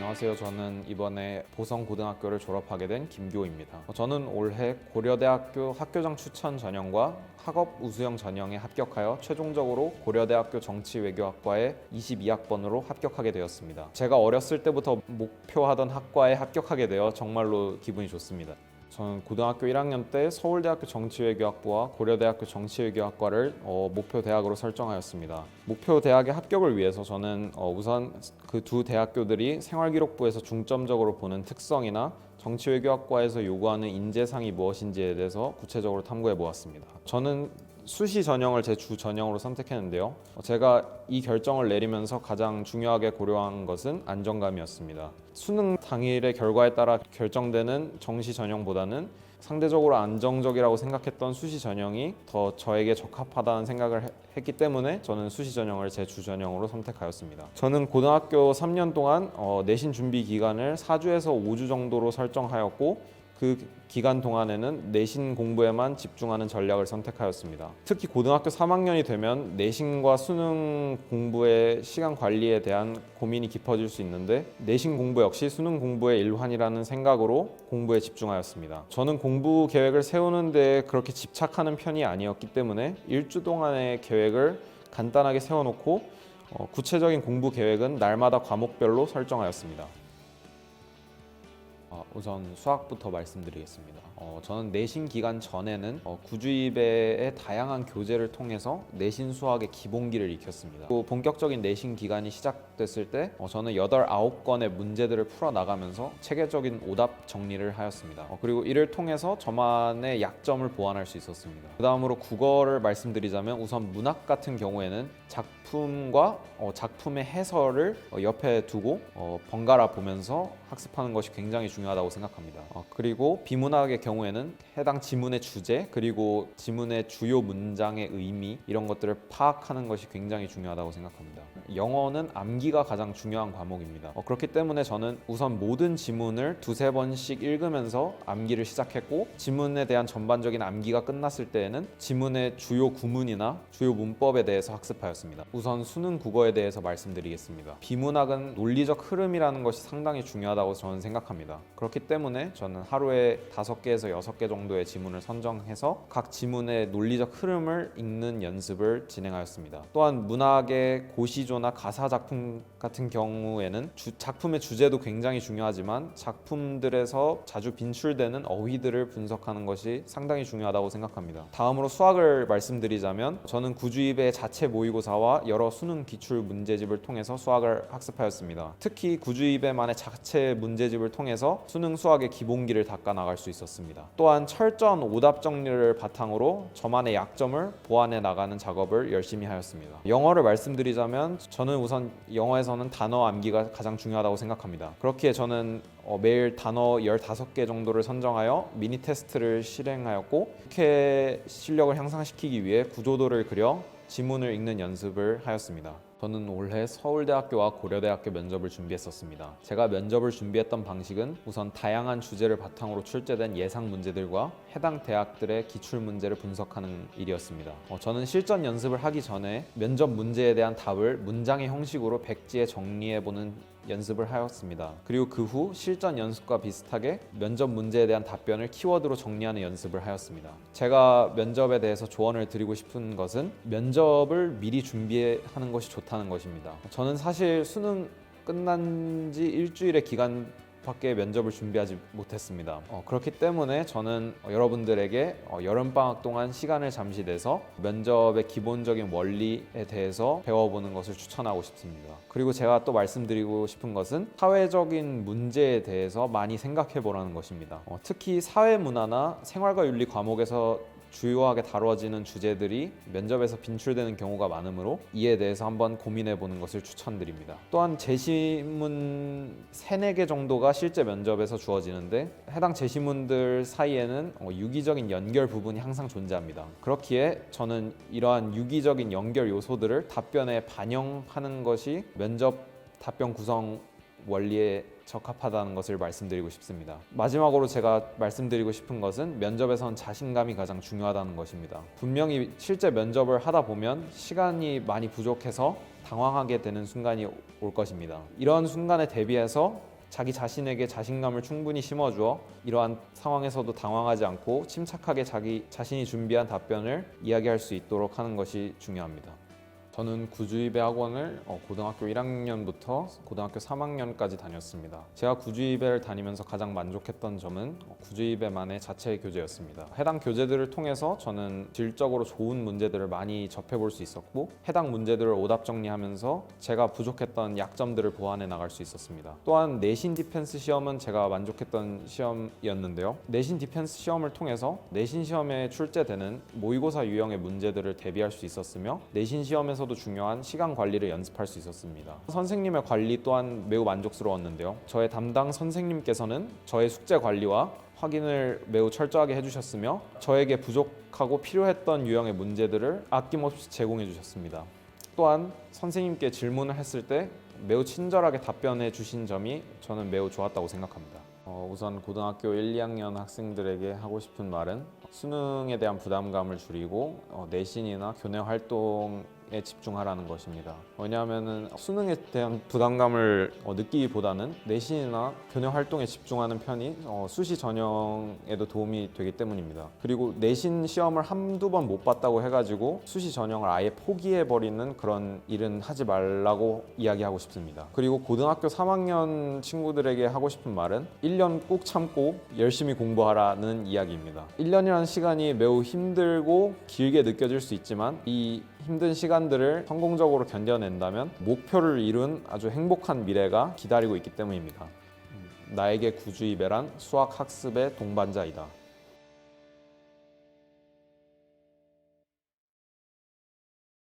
안녕하세요. 저는 이번에 보성고등학교를 졸업하게 된 김교입니다. 저는 올해 고려대학교 학교장 추천 전형과 학업 우수형 전형에 합격하여 최종적으로 고려대학교 정치외교학과에 22학번으로 합격하게 되었습니다. 제가 어렸을 때부터 목표하던 학과에 합격하게 되어 정말로 기분이 좋습니다. 저는 고등학교 1학년 때 서울대학교 정치외교학부와 고려대학교 정치외교학과를 목표 대학으로 설정하였습니다. 목표 대학의 합격을 위해서 저는 우선 그 두 대학교들이 생활기록부에서 중점적으로 보는 특성이나 정치외교학과에서 요구하는 인재상이 무엇인지에 대해서 구체적으로 탐구해 보았습니다. 저는 수시 전형을 제 주 전형으로 선택했는데요. 제가 이 결정을 내리면서 가장 중요하게 고려한 것은 안정감이었습니다. 수능 당일의 결과에 따라 결정되는 정시 전형보다는 상대적으로 안정적이라고 생각했던 수시 전형이 더 저에게 적합하다는 생각을 했기 때문에 저는 수시 전형을 제 주 전형으로 선택하였습니다. 저는 고등학교 3년 동안 내신 준비 기간을 4주에서 5주 정도로 설정하였고 그 기간 동안에는 내신 공부에만 집중하는 전략을 선택하였습니다. 특히 고등학교 3학년이 되면 내신과 수능 공부의 시간 관리에 대한 고민이 깊어질 수 있는데 내신 공부 역시 수능 공부의 일환이라는 생각으로 공부에 집중하였습니다. 저는 공부 계획을 세우는 데 그렇게 집착하는 편이 아니었기 때문에 일주 동안의 계획을 간단하게 세워놓고 구체적인 공부 계획은 날마다 과목별로 설정하였습니다. 우선 수학부터 말씀드리겠습니다. 저는 내신 기간 전에는 구주입의 다양한 교재를 통해서 내신 수학의 기본기를 익혔습니다. 또 본격적인 내신 기간이 시작됐을 때 저는 8, 9건의 문제들을 풀어나가면서 체계적인 오답 정리를 하였습니다. 그리고 이를 통해서 저만의 약점을 보완할 수 있었습니다. 그 다음으로 국어를 말씀드리자면 우선 문학 같은 경우에는 작품과 작품의 해설을 옆에 두고 번갈아 보면서 학습하는 것이 굉장히 중요하다고 생각합니다. 그리고 비문학의 경우에는 해당 지문의 주제 그리고 지문의 주요 문장의 의미 이런 것들을 파악하는 것이 굉장히 중요하다고 생각합니다. 영어는 암기가 가장 중요한 과목입니다. 그렇기 때문에 저는 우선 모든 지문을 두세 번씩 읽으면서 암기를 시작했고 지문에 대한 전반적인 암기가 끝났을 때에는 지문의 주요 구문이나 주요 문법에 대해서 학습하였습니다. 우선 수능 국어에 대해서 말씀드리겠습니다. 비문학은 논리적 흐름이라는 것이 상당히 중요하다고 저는 생각합니다. 그렇기 때문에 저는 하루에 5개에서 6개 정도의 지문을 선정해서 각 지문의 논리적 흐름을 읽는 연습을 진행하였습니다. 또한 문학의 고시조나 가사 작품 같은 경우에는 작품의 주제도 굉장히 중요하지만 작품들에서 자주 빈출되는 어휘들을 분석하는 것이 상당히 중요하다고 생각합니다. 다음으로 수학을 말씀드리자면 저는 구주입의 자체 모의고사와 여러 수능 기출 문제집을 통해서 수학을 학습하였습니다. 특히 구주입의만의 자체 문제집을 통해서 수능 수학의 기본기를 닦아 나갈 수 있었습니다. 또한 철저한 오답 정리를 바탕으로 저만의 약점을 보완해 나가는 작업을 열심히 하였습니다. 영어를 말씀드리자면 저는 우선 영어에서는 단어 암기가 가장 중요하다고 생각합니다. 그렇기에 저는 매일 단어 15개 정도를 선정하여 미니 테스트를 실행하였고 이렇게 실력을 향상시키기 위해 구조도를 그려 지문을 읽는 연습을 하였습니다. 저는 올해 서울대학교와 고려대학교 면접을 준비했었습니다. 제가 면접을 준비했던 방식은 우선 다양한 주제를 바탕으로 출제된 예상 문제들과 해당 대학들의 기출 문제를 분석하는 일이었습니다. 저는 실전 연습을 하기 전에 면접 문제에 대한 답을 문장의 형식으로 백지에 정리해보는 연습을 하였습니다. 그리고 그 후 실전 연습과 비슷하게 면접 문제에 대한 답변을 키워드로 정리하는 연습을 하였습니다. 제가 면접에 대해서 조언을 드리고 싶은 것은 면접을 미리 준비하는 것이 좋다는 것입니다. 저는 사실 수능 끝난 지 일주일의 기간 밖에 면접을 준비하지 못했습니다. 그렇기 때문에 저는 여러분들에게 여름방학 동안 시간을 잠시 내서 면접의 기본적인 원리에 대해서 배워보는 것을 추천하고 싶습니다. 그리고 제가 또 말씀드리고 싶은 것은 사회적인 문제에 대해서 많이 생각해 보라는 것입니다. 특히 사회문화나 생활과 윤리 과목에서 주요하게 다뤄지는 주제들이 면접에서 빈출되는 경우가 많으므로 이에 대해서 한번 고민해 보는 것을 추천드립니다. 또한 제시문 3-4개 정도가 실제 면접에서 주어지는데 해당 제시문들 사이에는 유기적인 연결 부분이 항상 존재합니다. 그렇기에 저는 이러한 유기적인 연결 요소들을 답변에 반영하는 것이 면접 답변 구성 원리에 적합하다는 것을 말씀드리고 싶습니다. 마지막으로 제가 말씀드리고 싶은 것은 면접에선 자신감이 가장 중요하다는 것입니다. 분명히 실제 면접을 하다 보면 시간이 많이 부족해서 당황하게 되는 순간이 올 것입니다. 이런 순간에 대비해서 자기 자신에게 자신감을 충분히 심어주어 이러한 상황에서도 당황하지 않고 침착하게 자기 자신이 준비한 답변을 이야기할 수 있도록 하는 것이 중요합니다. 저는 구주입의 학원을 고등학교 1학년부터 고등학교 3학년까지 다녔습니다. 제가 구주입회를 다니면서 가장 만족했던 점은 구주입회만의 자체 교재였습니다. 해당 교재들을 통해서 저는 질적으로 좋은 문제들을 많이 접해볼 수 있었고 해당 문제들을 오답 정리하면서 제가 부족했던 약점들을 보완해 나갈 수 있었습니다. 또한 내신 디펜스 시험은 제가 만족했던 시험이었는데요. 내신 디펜스 시험을 통해서 내신 시험에 출제되는 모의고사 유형의 문제들을 대비할 수 있었으며 내신 시험에서 중요한 시간 관리를 연습할 수 있었습니다. 선생님의 관리 또한 매우 만족스러웠는데요. 저의 담당 선생님께서는 저의 숙제 관리와 확인을 매우 철저하게 해주셨으며 저에게 부족하고 필요했던 유형의 문제들을 아낌없이 제공해 주셨습니다. 또한 선생님께 질문을 했을 때 매우 친절하게 답변해 주신 점이 저는 매우 좋았다고 생각합니다. 우선 고등학교 1, 2학년 학생들에게 하고 싶은 말은 수능에 대한 부담감을 줄이고 내신이나 교내 활동에 집중하라는 것입니다. 왜냐하면 수능에 대한 부담감을 느끼기보다는 내신이나 교내 활동에 집중하는 편이 수시 전형에도 도움이 되기 때문입니다. 그리고 내신 시험을 한두 번 못 봤다고 해가지고 수시 전형을 아예 포기해버리는 그런 일은 하지 말라고 이야기하고 싶습니다. 그리고 고등학교 3학년 친구들에게 하고 싶은 말은 1년 꼭 참고 열심히 공부하라는 이야기입니다. 1년이라는 시간이 매우 힘들고 길게 느껴질 수 있지만 이 힘든 시간들을 성공적으로 견뎌낸다면 목표를 이룬 아주 행복한 미래가 기다리고 있기 때문입니다. 나에게 구주입회란 수학 학습의 동반자이다.